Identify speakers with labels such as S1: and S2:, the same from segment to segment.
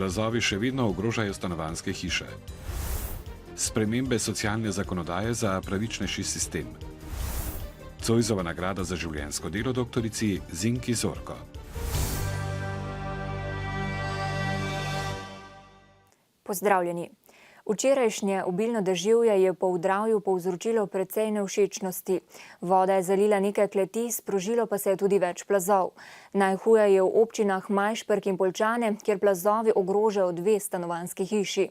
S1: plazovi še vedno ogrožajo stanovanjske hiše. Spremembe socialne zakonodaje za pravičnejši sistem. Zoisova nagrada za življenjsko delo doktorici Zinki Zorko.
S2: Pozdravljeni. Včerajšnje obilno deževje je po udravju povzročilo precej nevšečnosti. Voda je zalila nekaj kleti, sprožilo pa se je tudi več plazov. Najhuje je v občinah Majšperk in Poljčane, kjer plazovi ogrožajo 2 stanovanjski hiši.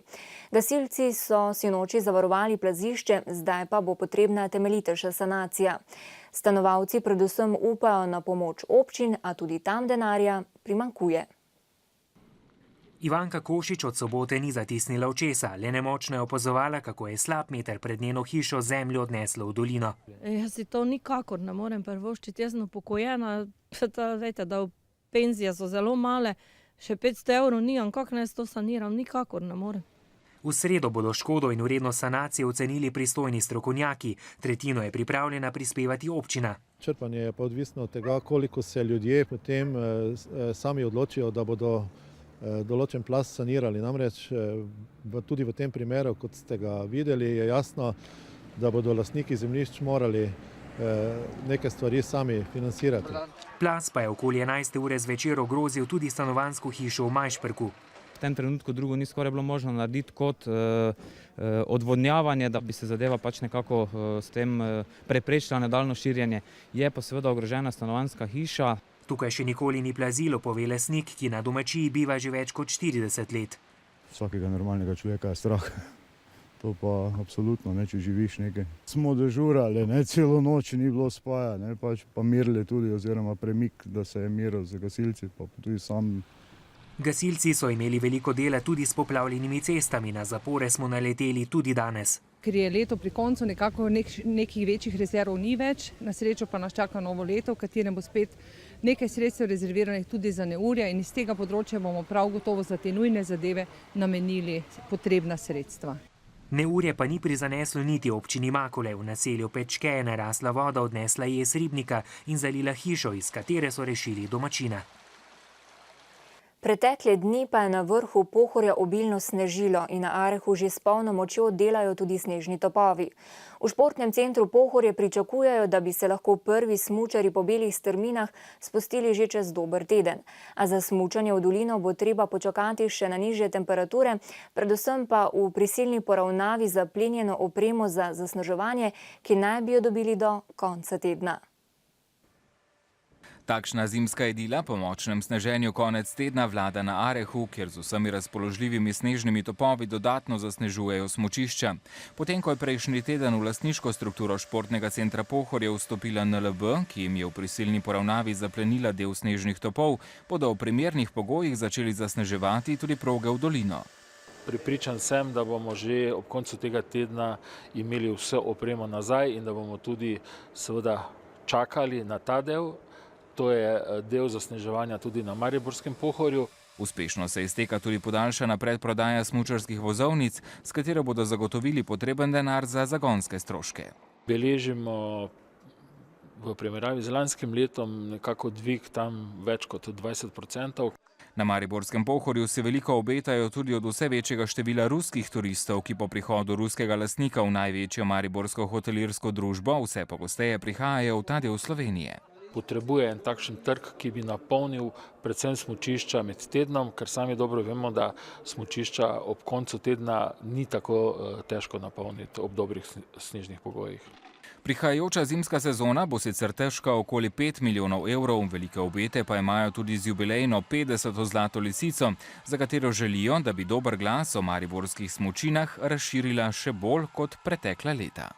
S2: Gasilci so sinoči zavarovali plazišče, zdaj pa bo potrebna temeljitejša sanacija. Stanovalci predvsem upajo na pomoč občin, a tudi tam denarja primanjkuje.
S3: Ivanka Košič od sobote ni zatisnila očesa, le nemočno je opazovala, kako je slab meter pred njeno hišo zemljo odneslo v dolino.
S4: Jaz si to nikakor ne morem privoščiti, jaz sem upokojena, veste, da penzije so zelo male, še 500 evrov nimam, kako naj to saniram, nikakor ne morem.
S3: V sredo bodo škodo in vrednost sanacije ocenili pristojni strokovnjaki, tretjino je pripravljena prispevati občina.
S5: Črpanje je pa odvisno od tega, koliko se ljudje potem sami odločijo, da bodo določen plaz sanirali. Namreč tudi v tem primeru, kot ste ga videli, je jasno, da bodo lastniki zemljišč morali neke stvari sami financirati.
S3: Plaz pa je okoli 11. ure zvečer ogrozil tudi stanovanjsko hišo v Majšperku.
S6: V tem trenutku drugo ni skoraj bilo možno narediti kot odvodnjavanje, da bi se zadeva pač nekako s tem preprečila nadaljnje širjenje. Je pa seveda ogrožena stanovanjska hiša.
S3: Tukaj še nikoli ni plazilo, pove lastnik, ki na domačiji biva že več kot 40 let.
S7: Vsakega normalnega človeka je strah. To pa absolutno, ne, če živiš nekaj. Smo dežurali, ne, celo noč ni bilo spaja, ne, pač pa mirili tudi, oziroma premik, da se je miril z gasilci, pa tudi sam.
S3: Gasilci so imeli veliko dela tudi s poplavljenimi cestami, na zapore smo naleteli tudi danes.
S4: Ker je leto pri koncu, nekako nekih večjih rezerv ni več, na srečo pa nas čaka novo leto, v katerem bo spet nekaj sredstev rezerviranih tudi za neurja in iz tega področja bomo prav gotovo za te nujne zadeve namenili potrebna sredstva.
S3: Neurje pa ni prizaneslo niti občini Makole. V naselju Pečke je narasla voda odnesla jez ribnika in zalila hišo, iz katere so rešili domačina.
S2: Pretekle dni pa je na vrhu Pohorja obilno snežilo in na Arehu že s polno močjo delajo tudi snežni topovi. V športnem centru Pohorje pričakujejo, da bi se lahko prvi smučarji po belih strminah spustili že čez dober teden. A za smučanje v dolino bo treba počakati še na nižje temperature, predvsem pa v prisilni poravnavi za plenjeno opremo za zasneževanje, ki naj bi jo dobili do konca tedna.
S8: Takšna zimska idila po močnem sneženju konec tedna vlada na Arehu, kjer z vsemi razpoložljivimi snežnimi topovi dodatno zasnežujejo smučišča. Potem, ko je prejšnji teden v lastniško strukturo športnega centra Pohorje vstopila NLB, ki jim je v prisilni poravnavi zaplenila del snežnih topov, bodo v primernih pogojih začeli zasneževati tudi proge v dolino.
S9: Prepričan sem, da bomo že ob koncu tega tedna imeli vse opremo nazaj in da bomo tudi seveda čakali na ta del. To je del zasneževanja tudi na Mariborskem Pohorju.
S8: Uspešno se izteka tudi podaljšana predprodaja smučarskih vozovnic, s katero bodo zagotovili potreben denar za zagonske stroške.
S9: Beležimo v primerjavi z lanskim letom nekako dvig tam več kot 20%.
S8: Na Mariborskem Pohorju se veliko obetajo tudi od vse večjega števila ruskih turistov, ki po prihodu ruskega lastnika v največjo mariborsko hotelirsko družbo vse pogosteje prihajajo v ta del Slovenije.
S9: Potrebuje en takšen trg, ki bi napolnil predvsem smučišča med tednom, ker sami dobro vemo, da smučišča ob koncu tedna ni tako težko napolniti ob dobrih snežnih pogojih.
S8: Prihajajoča zimska sezona bo sicer težka okoli 5 milijonov evrov, velike obete pa imajo tudi z jubilejno 50. zlato lisico, za katero želijo, da bi dober glas o mariborskih smučinah razširila še bolj kot pretekla leta.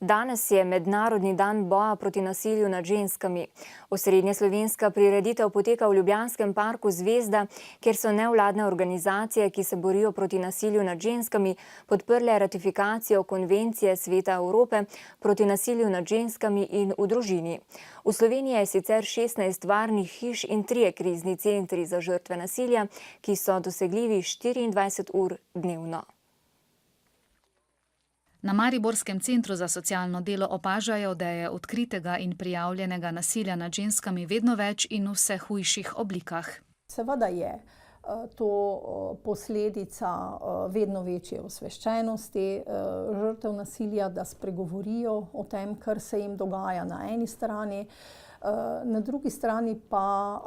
S2: Danes je Mednarodni dan boja proti nasilju nad ženskami. Osrednjeslovenska prireditev poteka v ljubljanskem parku Zvezda, kjer so nevladne organizacije, ki se borijo proti nasilju nad ženskami, podprle ratifikacijo konvencije Sveta Evrope proti nasilju nad ženskami in v družini. V Sloveniji je sicer 16 varnih hiš in 3 krizni centri za žrtve nasilja, ki so dosegljivi 24 ur dnevno.
S10: Na Mariborskem centru za socialno delo opažajo, da je odkritega in prijavljenega nasilja nad ženskami vedno več in v vse hujših oblikah.
S11: Seveda je. to posledica vedno večje osveščenosti žrtev nasilja, da spregovorijo o tem, kar se jim dogaja na eni strani. Na drugi strani pa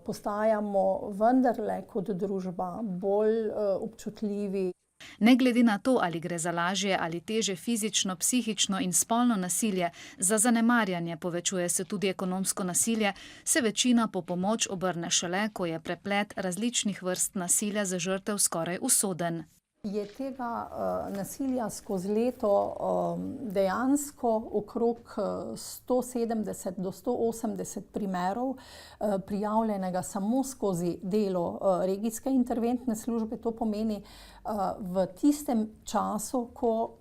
S11: postajamo vendarle kot družba bolj občutljivi.
S10: Ne glede na to, ali gre za lažje ali težje fizično, psihično in spolno nasilje, za zanemarjanje, povečuje se tudi ekonomsko nasilje, se večina po pomoč obrne šele, ko je preplet različnih vrst nasilja za žrtev skoraj usoden.
S11: Je tega nasilja skozi leto dejansko okrog 170 do 180 primerov prijavljenega samo skozi delo regijske interventne službe. To pomeni v tistem času, ko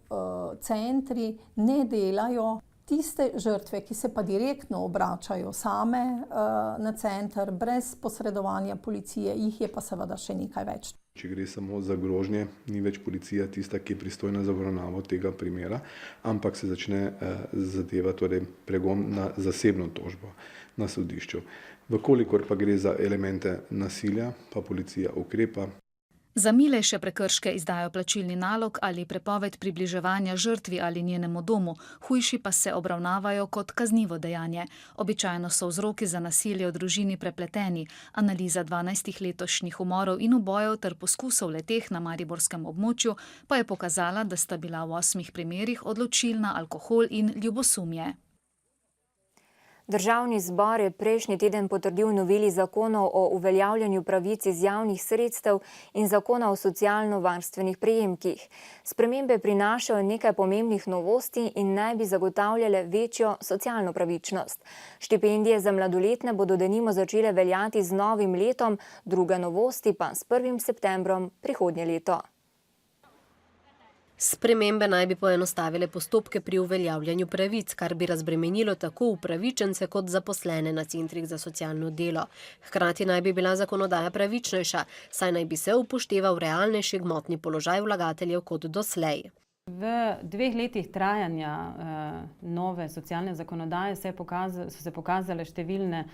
S11: centri ne delajo. Tiste žrtve, ki se pa direktno obračajo same na center, brez posredovanja policije, jih je pa seveda še nekaj več.
S12: Če gre samo za grožnje, ni več policija tista, ki je pristojna za obravnavo tega primera, ampak se začne zadeva, torej pregon na zasebno tožbo na sodišču. Vkolikor pa gre za elemente nasilja, pa policija ukrepa.
S10: Za milejše prekrške izdajo plačilni nalog ali prepoved približevanja žrtvi ali njenemu domu, hujši pa se obravnavajo kot kaznivo dejanje. Običajno so vzroki za nasilje v družini prepleteni. Analiza 12 letošnjih umorov in ubojev ter poskusov leteh na mariborskem območju pa je pokazala, da sta bila v 8 primerih odločilna alkohol in ljubosumje.
S2: Državni zbor je prejšnji teden potrdil noveli zakonov o uveljavljanju pravic iz javnih sredstev in zakona o socialno-varstvenih prejemkih. Spremembe prinašajo nekaj pomembnih novosti in naj bi zagotavljale večjo socialno pravičnost. Štipendije za mladoletne bodo denimo začele veljati z novim letom, druge novosti pa s 1. septembrom prihodnje leto.
S13: Spremembe naj bi poenostavile postopke pri uveljavljanju pravic, kar bi razbremenilo tako upravičence kot zaposlene na centrih za socialno delo. Hkrati naj bi bila zakonodaja pravičnejša, saj naj bi se upošteval realnejši gmotni položaj vlagateljev kot doslej.
S14: V 2 letih trajanja nove socialne zakonodaje so se pokazale številne,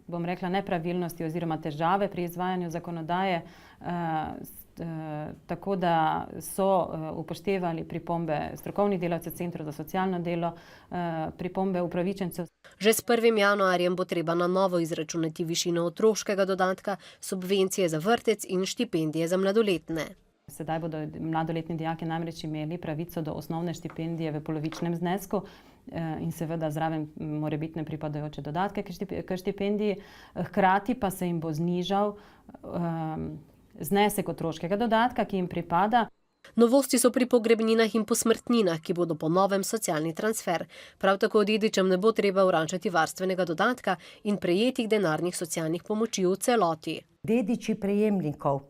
S14: bom rekla, nepravilnosti oziroma težave pri izvajanju zakonodaje, tako da so upoštevali pripombe strokovnih delavcev centrov za socialno delo, pripombe upravičencev.
S13: Že s 1. januarjem bo treba na novo izračunati višino otroškega dodatka, subvencije za vrtec in štipendije za mladoletne.
S14: Sedaj bodo mladoletni dijaki namreč imeli pravico do osnovne štipendije v polovičnem znesku in seveda zraven morebitne pripadajoče dodatke k štipendiji. Hkrati pa se jim bo znižal znesek otroškega dodatka, ki jim pripada.
S13: Novosti so pri pogrebninah in posmrtninah, ki bodo po novem socialni transfer. Prav tako dedičem ne bo treba vračati varstvenega dodatka in prejetih denarnih socialnih pomoči v celoti.
S15: Dediči prejemnikov,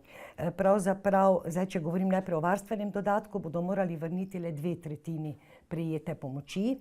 S15: pravzaprav, zdaj če govorim najprej o varstvenem dodatku, bodo morali vrniti le 2/3 prejete pomoči.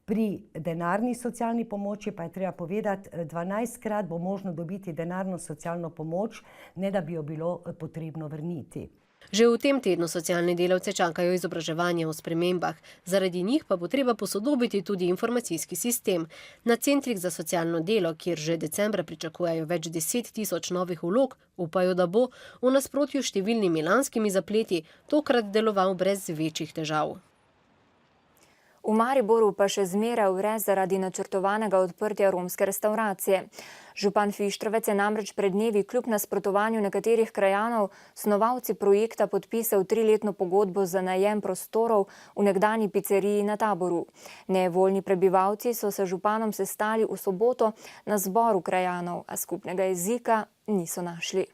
S15: Pri denarni socialni pomoči pa je treba povedati, 12-krat bo možno dobiti denarno socialno pomoč, ne da bi jo bilo potrebno vrniti.
S13: Že v tem tednu socialne delavce čakajo izobraževanje o spremembah, zaradi njih pa bo treba posodobiti tudi informacijski sistem. Na centrih za socialno delo, kjer že decembra pričakujejo več 10 000 novih vlog, upajo, da bo, v nasprotju s številnimi lanskimi zapleti, tokrat deloval brez večjih težav.
S2: V Mariboru pa še zmeraj vre zaradi načrtovanega odprtja romske restauracije. Župan Fištravec je namreč pred dnevi kljub nasprotovanju nekaterih krajanov snovalci projekta podpisal 3-letno pogodbo za najem prostorov v nekdanji piceriji na Taboru. Nevoljni prebivalci so se županom sestali v soboto na zboru krajanov, a skupnega jezika niso našli.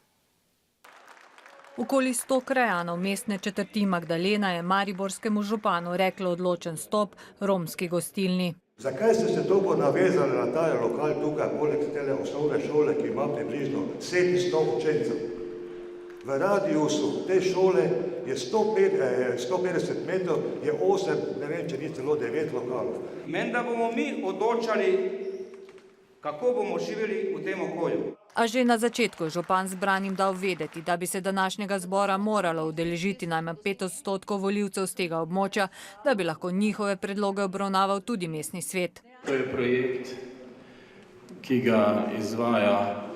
S16: Okoli 100 krajanov mestne četrti Magdalena je mariborskemu županu reklo odločen stop romski gostilni.
S17: Zakaj ste se toliko navezali na ta lokal tukaj, poleg tele osnovne šole, ki ima približno 700 učencev? V radiusu te šole je 150 metrov, je 8, ne vem, če ni celo 9 lokalov.
S18: Menda bomo mi odločali, kako bomo živeli v tem okolju.
S16: A že na začetku je župan zbranim dal vedeti, da bi se današnjega zbora moralo udeležiti najmanj 5% volivcev z tega območja, da bi lahko njihove predloge obravnaval tudi mestni svet.
S19: To je projekt, ki ga izvaja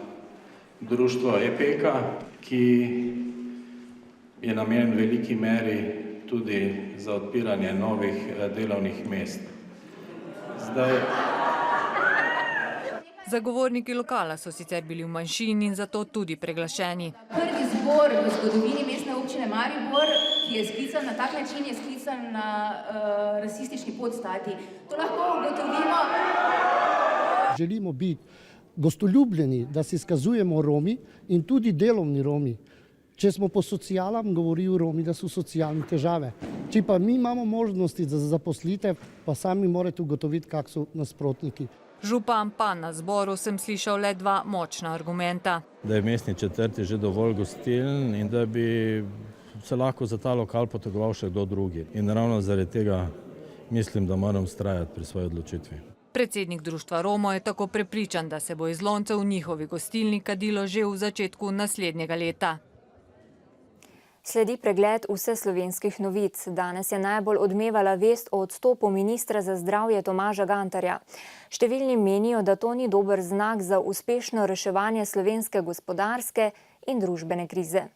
S19: društvo EPEKA ki je namenjen v veliki meri tudi za odpiranje novih delovnih mest.
S16: Zagovorniki lokala so sicer bili v manjšini in zato tudi preglašeni.
S20: Prvi zbor v zgodovini mestne občine Maribor, ki je sklican na tak način, je sklican na rasistični podstati. To lahko ugotovimo.
S21: Želimo biti gostoljubljeni, da se izkazujemo Romi in tudi delovni Romi. Če smo po socialam, govorijo Romi, da so socialne težave. Če pa mi imamo možnosti za zaposlitev, pa sami morate ugotoviti, kak so nasprotniki.
S16: Župan pa na zboru sem slišal le dva močna argumenta.
S22: Da je mestni četrti že dovolj gostilen in da bi se lahko za ta lokal potegoval še kdo drugi. In ravno zaradi tega mislim, da moram vztrajati pri svoji odločitvi.
S16: Predsednik društva Romo je tako prepričan, da se bo iz loncev v njihovi gostilni kadilo že v začetku naslednjega leta.
S2: Sledi pregled vseslovenskih novic. Danes je najbolj odmevala vest o odstopu ministra za zdravje Tomaža Gantarja. Številni menijo, da to ni dober znak za uspešno reševanje slovenske gospodarske in družbene krize.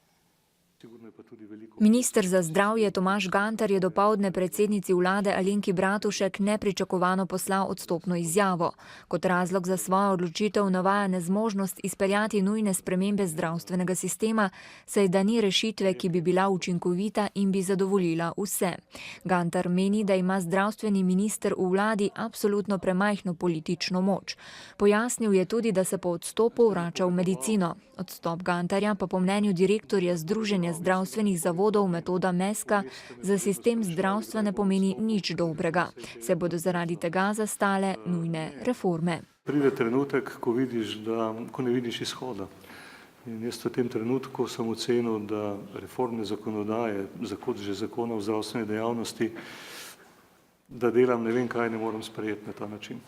S2: Minister za zdravje Tomaž Gantar je dopoldne predsednici vlade Alenki Bratušek nepričakovano poslal odstopno izjavo. Kot razlog za svojo odločitev navaja nezmožnost izpeljati nujne spremembe zdravstvenega sistema, saj da ni rešitve, ki bi bila učinkovita in bi zadovoljila vse. Gantar meni, da ima zdravstveni minister v vladi absolutno premajhno politično moč. Pojasnil je tudi, da se po odstopu vrača v medicino. Odstop Gantarja pa po mnenju direktorja Združenja zdravstvenih zavodov Metoda Meska za sistem zdravstva ne pomeni nič dobrega. Se bodo zaradi tega zastale nujne reforme.
S23: Pride trenutek, ko ne vidiš izhoda. In jaz v tem trenutku sem ocenil, da reformne zakonodaje, kot že zakona o zdravstveni dejavnosti, da delam ne vem kaj, ne moram sprejeti na ta način.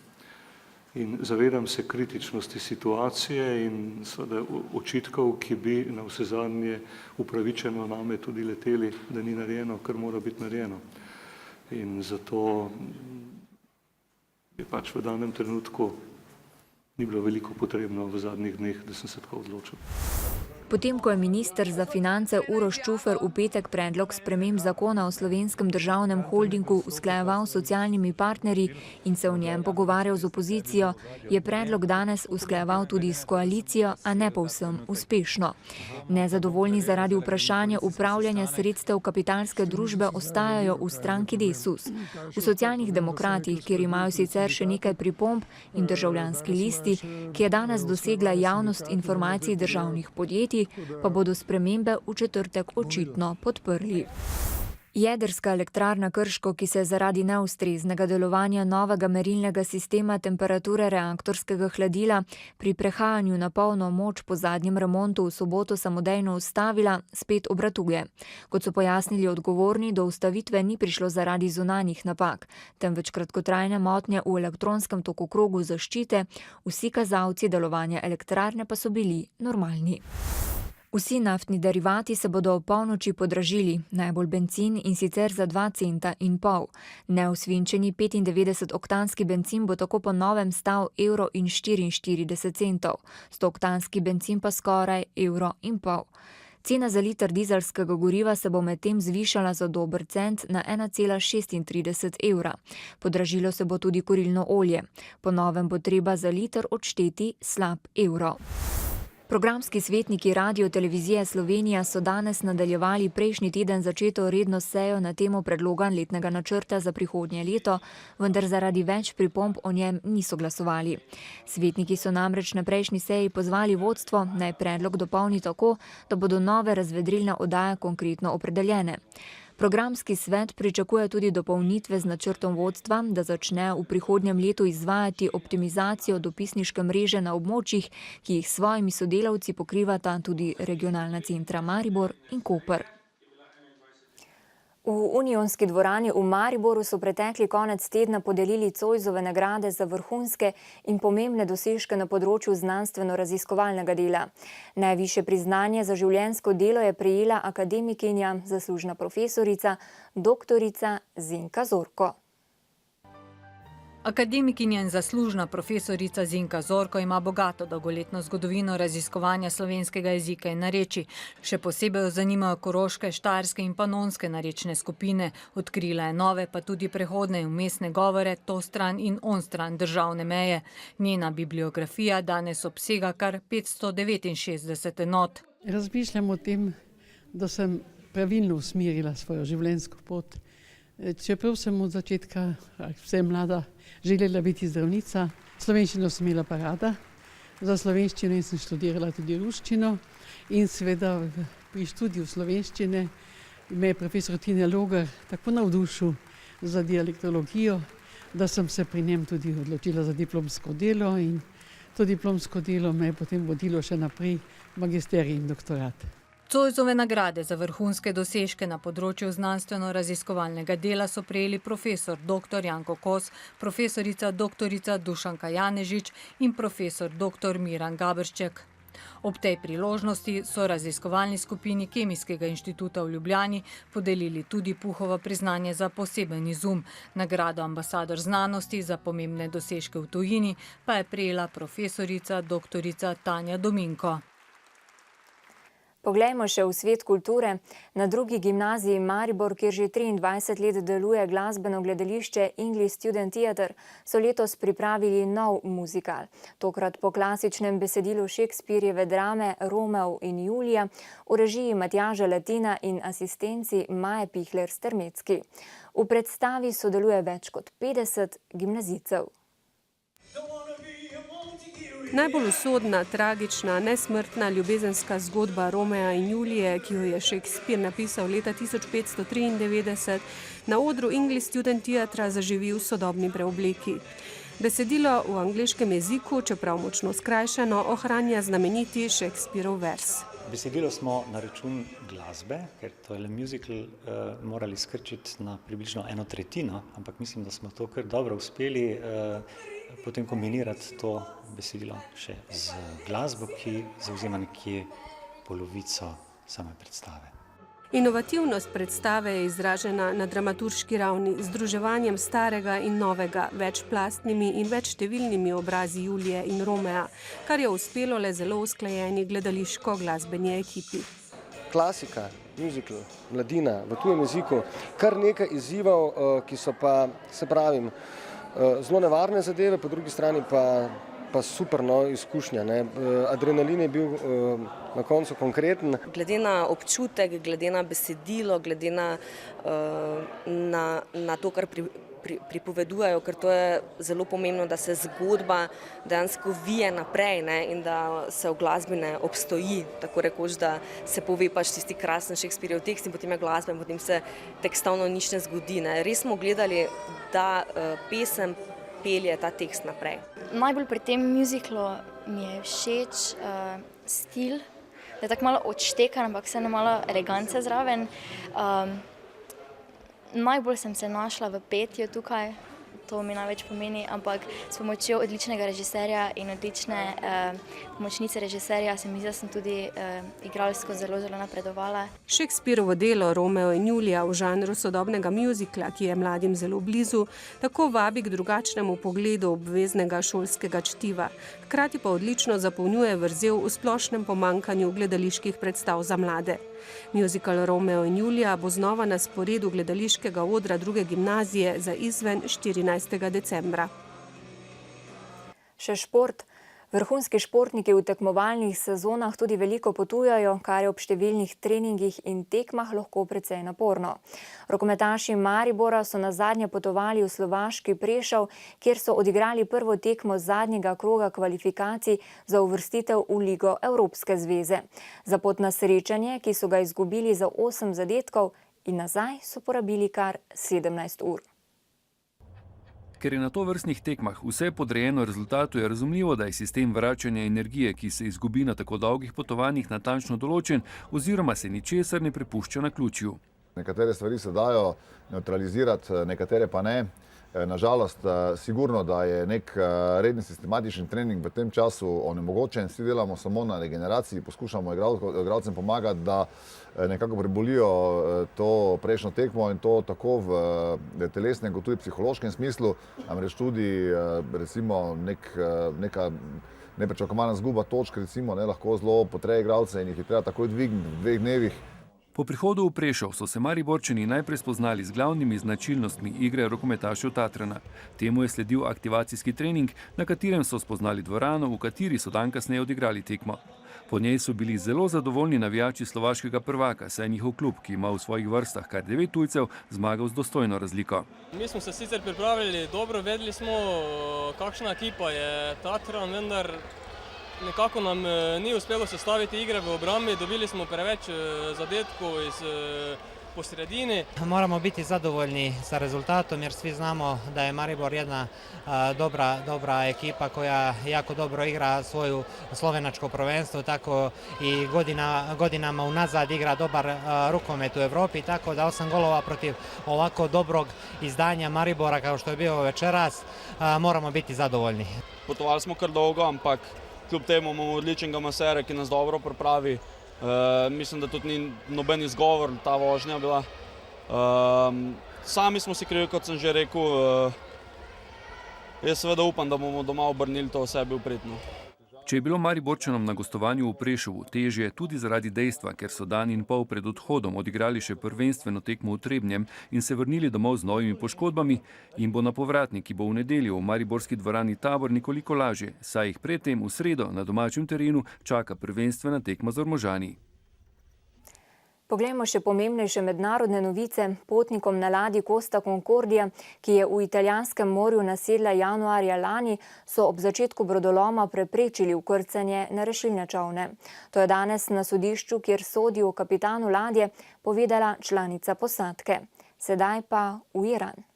S23: In zavedam se kritičnosti situacije in seveda očitkov, ki bi na vsezadnje upravičeno name tudi leteli, da ni narejeno, kar mora biti narejeno. In zato je pač v danem trenutku ni bilo veliko potrebno v zadnjih dneh, da sem se tako odločil.
S2: Potem, ko je minister za finance Uroš Čufer v petek predlog sprememb zakona o Slovenskem državnem holdingu usklajeval s socialnimi partnerji in se o njem pogovarjal z opozicijo, je predlog danes usklajeval tudi s koalicijo, a ne povsem uspešno. Nezadovoljni zaradi vprašanja upravljanja sredstev kapitalske družbe ostajajo v stranki Desus. V Socialnih demokratih, kjer imajo sicer še nekaj pripomb, in Državljanski listi, ki je danes dosegla javnost informacij državnih podjetij, pa bodo spremembe v četrtek očitno podprli. Jedrska elektrarna Krško, ki se zaradi neustreznega delovanja novega merilnega sistema temperature reaktorskega hladila pri prehajanju na polno moč po zadnjem remontu v soboto samodejno ustavila, spet obratuje. Kot so pojasnili odgovorni, do ustavitve ni prišlo zaradi zunanjih napak, temveč kratkotrajne motnje v elektronskem tokokrogu zaščite, vsi kazalci delovanja elektrarne pa so bili normalni. Vsi naftni derivati se bodo ob polnoči podražili, najbolj bencin in sicer za 2,5 centa. Neosvinčeni 95-oktanski bencin bo tako po novem stal €1,44, 100-oktanski bencin pa skoraj €1,5. Cena za liter dizelskega goriva se bo medtem zvišala za dober cent na €1,36. Podražilo se bo tudi kurilno olje. Po novem bo treba za liter odšteti slab €1. Programski svetniki Radiotelevizije Slovenija so danes nadaljevali prejšnji teden začeto redno sejo na temo predloga letnega načrta za prihodnje leto, vendar zaradi več pripomb o njem niso glasovali. Svetniki so namreč na prejšnji seji pozvali vodstvo, naj predlog dopolni tako, da bodo nove razvedrilne oddaje konkretno opredeljene. Programski svet pričakuje tudi dopolnitve z načrtom vodstva, da začne v prihodnjem letu izvajati optimizacijo dopisniške mreže na območjih, ki jih s svojimi sodelavci pokrivata tudi regionalna centra Maribor in Koper. V Unionski dvorani v Mariboru so pretekli konec tedna podelili Zoisove nagrade za vrhunske in pomembne dosežke na področju znanstveno-raziskovalnega dela. Najvišje priznanje za življenjsko delo je prejela akademikinja, zaslužna profesorica, doktorica Zinka Zorko.
S16: Akademikinja in zaslužna profesorica Zinka Zorko ima bogato dolgoletno zgodovino raziskovanja slovenskega jezika in narečij. Še posebej jo zanimajo koroške, štajerske in panonske narečne skupine. Odkrila je nove, pa tudi prehodne in vmesne govore, to stran in on stran državne meje. Njena bibliografija danes obsega kar 569 enot.
S1: Razmišljam o tem, da sem pravilno usmerila svojo življenjsko pot. Čeprav sem od začetka, vse mlada, želela biti zdravnica, slovenščino sem imela pa rada. Za slovenščino sem študirala tudi ruščino in seveda pri študiju slovenščine me je profesor Tine Logar tako navdušil za dialektologijo, da sem se pri njem tudi odločila za diplomsko delo in to diplomsko delo me je potem vodilo še naprej magisterij in doktorat.
S16: Zoisove nagrade za vrhunske dosežke na področju znanstveno-raziskovalnega dela so prejeli profesor dr. Janko Kos, profesorica dr. Dušanka Janežič in profesor dr. Miran Gaberšček. Ob tej priložnosti so raziskovalni skupini Kemijskega inštituta v Ljubljani podelili tudi Puhovo priznanje za poseben izum. Nagrado ambasador znanosti za pomembne dosežke v tujini pa je prejela profesorica dr. Tanja Dominko.
S2: Poglejmo še v svet kulture. Na drugi gimnaziji Maribor, kjer že 23 let deluje glasbeno gledališče English Student Theatre, so letos pripravili nov muzikal. Tokrat po klasičnem besedilu Shakespearjeve drame Romeo in Julija v režiji Matjaža Latina in asistenci Maje Pihler-Strmecki. V predstavi sodeluje več kot 50 gimnazijcev.
S5: Najbolj usodna, tragična, nesmrtna ljubezenska zgodba Romea in Julije, ki jo je Shakespeare napisal leta 1593, na odru English Student Theatre zaživi v sodobni preobleki. Besedilo v angleškem jeziku, čeprav močno skrajšano, ohranja znameniti Shakespearov vers.
S6: Besedilo smo na račun glasbe, ker to je musical, morali skrčiti na približno 1/3, ampak mislim, da smo to kar dobro uspeli potem kombinirati to besedilo še z glasbo, ki zauzema nekje polovico same predstave.
S5: Inovativnost predstave je izražena na dramaturški ravni z združevanjem starega in novega, večplastnimi in večštevilnimi obrazi Julije in Romea, kar je uspelo le zelo usklajeni gledališko-glasbeni ekipi.
S24: Klasika, musical, mladina v tujem jeziku, kar nekaj izzivov, ki so pa, se pravim, zelo nevarne zadeve, po drugi strani pa super izkušnja. Adrenalin je bil na koncu konkreten.
S25: Glede na občutek, glede na besedilo, glede na to, kar pripovedujejo, ker to je zelo pomembno, da se zgodba dejansko vije naprej in da se v glasbi ne obstoji, tako rekoč, da se pove pač tisti krasen Shakespeareov tekst in potem je glasba in potem se tekstovno nič ne zgodi. Res smo gledali, da pesem pelje ta tekst naprej.
S26: Najbolj pri tem muziklu mi je všeč stil, da je tako malo odštekan, ampak vseeno malo elegance zraven. Najbolj sem se našla v petju tukaj, to mi največ pomeni, ampak s pomočjo odličnega režiserja in odlične pomočnice režiserja se mi zdi, da sem tudi igralsko zelo napredovala.
S5: Shakespearovo delo Romeo in Julija v žanru sodobnega muzikla, ki je mladim zelo blizu, tako vabi k drugačnemu pogledu obveznega šolskega čtiva. Hkrati pa odlično zapolnjuje vrzel v splošnem pomanjkanju gledaliških predstav za mlade. Muzikal Romeo in Julija bo znova na sporedu gledališkega odra druge gimnazije za izven 14. decembra.
S2: Še šport. Vrhunski športniki v tekmovalnih sezonah tudi veliko potujajo, kar je ob številnih treningih in tekmah lahko precej naporno. Rokometaši Maribora so nazadnje potovali v slovaški Prešov, kjer so odigrali prvo tekmo zadnjega kroga kvalifikacij za uvrstitev v Ligo Evropske zveze. Za pot na srečanje, ki so ga izgubili za 8 zadetkov in nazaj, so porabili kar 17 ur.
S27: Ker je na tovrstnih tekmah vse podrejeno rezultatu, je razumljivo, da je sistem vračanja energije, ki se izgubi na tako dolgih potovanjih, natančno določen oziroma se ničesar ne prepušča naključju.
S3: Nekatere stvari se dajo neutralizirati, nekatere pa ne. Nažalost, sigurno, da je nek redni sistematični trening v tem času onemogočen. Vsi delamo samo na regeneraciji, poskušamo igralcem pomagati, da nekako prebolijo to prejšnjo tekmo in to tako v telesnem kot tudi psihološkem smislu. Namreč tudi recimo neka nepričakovana izguba točk recimo lahko zelo potre igralce in jih je treba takoj dvigniti v 2 dnevih.
S27: Po prihodu v Prešov so se Mariborčani najprej spoznali z glavnimi značilnostmi igre rokometašev Tatrana. Temu je sledil aktivacijski trening, na katerem so spoznali dvorano, v kateri so dan kasneje odigrali tekmo. Po njej so bili zelo zadovoljni navijači slovaškega prvaka, saj je njihov klub, ki ima v svojih vrstah kar 9 tujcev, zmagal z dostojno razliko.
S4: Mi smo se sicer pripravili dobro, vedeli smo, kakšna ekipa je Tatran, vendar nekako nam ni uspelo sestaviti igre v obrambi, dobili smo preveč zadetkov iz po sredini.
S7: Moramo biti zadovoljni sa rezultatom jer svi znamo da je Maribor jedna dobra ekipa koja jako dobro igra svoju slovenačko prvenstvo, tako i godinama unazad igra dobar rukomet u Evropi, tako da 8 golova protiv ovako dobrog izdanja Maribora kao što je bio večeras, moramo biti zadovoljni.
S8: Potovali smo kar dolgo, ampak kljub temu imamo odličnega masera, ki nas dobro pripravi. Mislim, da tudi ni noben izgovor ta vožnja bila. Sami smo si krivi, kot sem že rekel. Jaz seveda upam, da bomo doma obrnili to sebi v prid.
S27: Če je bilo Mariborčanom na gostovanju v Prešovu težje tudi zaradi dejstva, ker so dan in pol pred odhodom odigrali še prvenstveno tekmo v Trebnjem in se vrnili domov z novimi poškodbami, jim bo na povratni, ki bo v nedeljo v mariborski dvorani Tabor, nekoliko lažje, saj jih predtem v sredo na domačem terenu čaka prvenstvena tekma z Ormožani.
S2: Poglejmo še pomembnejše mednarodne novice. Potnikom na ladji Costa Concordia, ki je v italijanskem morju nasedla januarja lani, so ob začetku brodoloma preprečili vkrcanje na rešilne čolne. To je danes na sodišču, kjer sodi o kapitanu ladje, povedala članica posadke. Sedaj pa v Iran.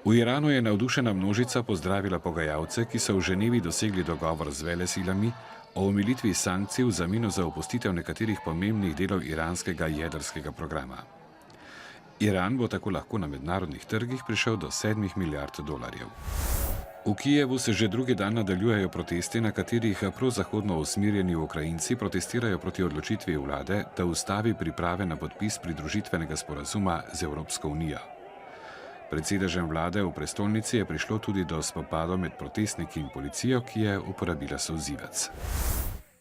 S9: V Iranu je navdušena množica pozdravila pogajalce, ki so v Ženevi dosegli dogovor z velesilami o omilitvi sankcij v zameno za opustitev nekaterih pomembnih delov iranskega jedrskega programa. Iran bo tako lahko na mednarodnih trgih prišel do $7 milijard. V Kijevu se že drugi dan nadaljujejo protesti, na katerih prozahodno usmerjeni Ukrajinci protestirajo proti odločitvi vlade, da ustavi priprave na podpis pridružitvenega sporazuma z Evropsko unijo. Pred sedežem vlade v prestolnici je prišlo tudi do spopadov med protestniki in policijo, ki je uporabila solzivec.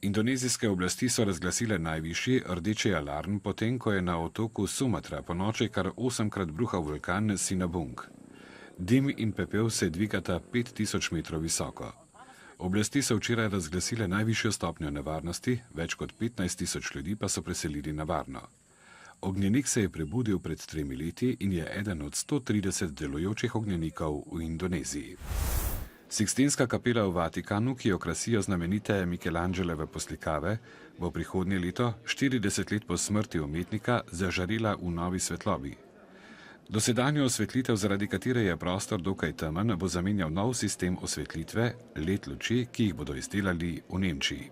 S9: Indonezijske oblasti so razglasile najvišji rdeči alarm, potem ko je na otoku Sumatra ponoči kar 8-krat bruhal vulkan Sinabung. Dim in pepel se dvigata 5000 metrov visoko. Oblasti so včeraj razglasile najvišjo stopnjo nevarnosti, več kot 15 000 ljudi pa so preselili na varno. Ognjenik se je prebudil pred 3 leti in je eden od 130 delujočih ognjenikov v Indoneziji. Sikstinska kapela v Vatikanu, ki jo krasijo znamenite Michelangelove poslikave, bo prihodnje leto, 40 let po smrti umetnika, zažarela v novi svetlobi. Dosedanjo osvetlitev, zaradi katere je prostor dokaj temen, bo zamenjal nov sistem osvetlitve, LED luči, ki jih bodo izdelali v Nemčiji.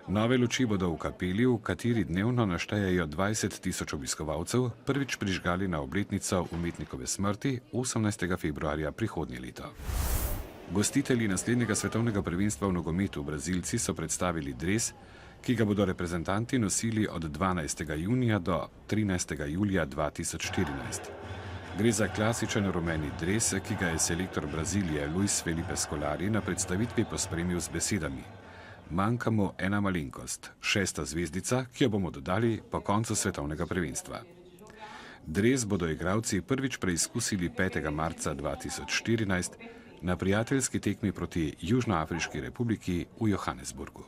S9: Nove luči bodo v kapeli, v kateri dnevno naštejejo 20 000 obiskovalcev, prvič prižgali na obletnico umetnikove smrti 18. februarja prihodnje leto. Gostitelji naslednjega svetovnega prvenstva v nogometu Brazilci so predstavili dres, ki ga bodo reprezentanti nosili od 12. junija do 13. julija 2014. Gre za klasičen rumeni dres, ki ga je selektor Brazilije Luis Felipe Scolari na predstavitvi pospremil z besedami: "Manjka mu ena malenkost, 6. zvezdica, ki jo bomo dodali po koncu svetovnega prvenstva." Dres bodo igralci prvič preizkusili 5. marca 2014 na prijateljski tekmi proti Južnoafriški republiki v Johannesburgu.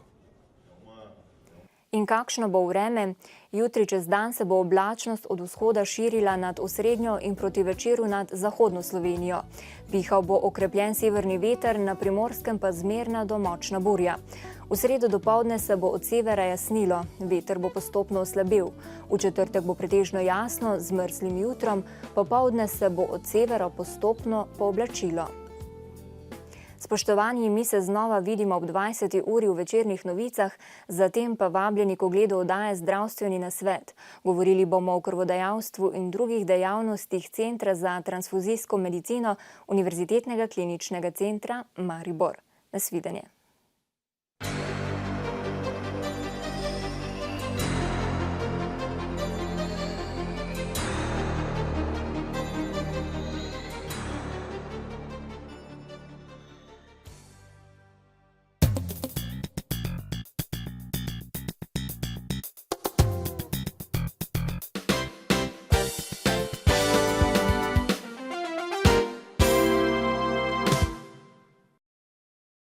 S2: In kakšno bo vreme? Jutri čez dan se bo oblačnost od vzhoda širila nad osrednjo in proti večeru nad zahodno Slovenijo. Pihal bo okrepljen severni veter, na Primorskem pa zmerna do močna burja. V sredo dopoldne se bo od severa jasnilo, veter bo postopno oslabil. V četrtek bo pretežno jasno z mrzlim jutrom, popoldne se bo od severa postopno pooblačilo. Spoštovani, mi se znova vidimo ob 20. uri v večernih novicah, zatem pa vabljeni k ogledu oddaje Zdravstveni nasvet. Govorili bomo o krvodajalstvu in drugih dejavnostih Centra za transfuzijsko medicino Univerzitetnega kliničnega centra Maribor. Nasvidenje.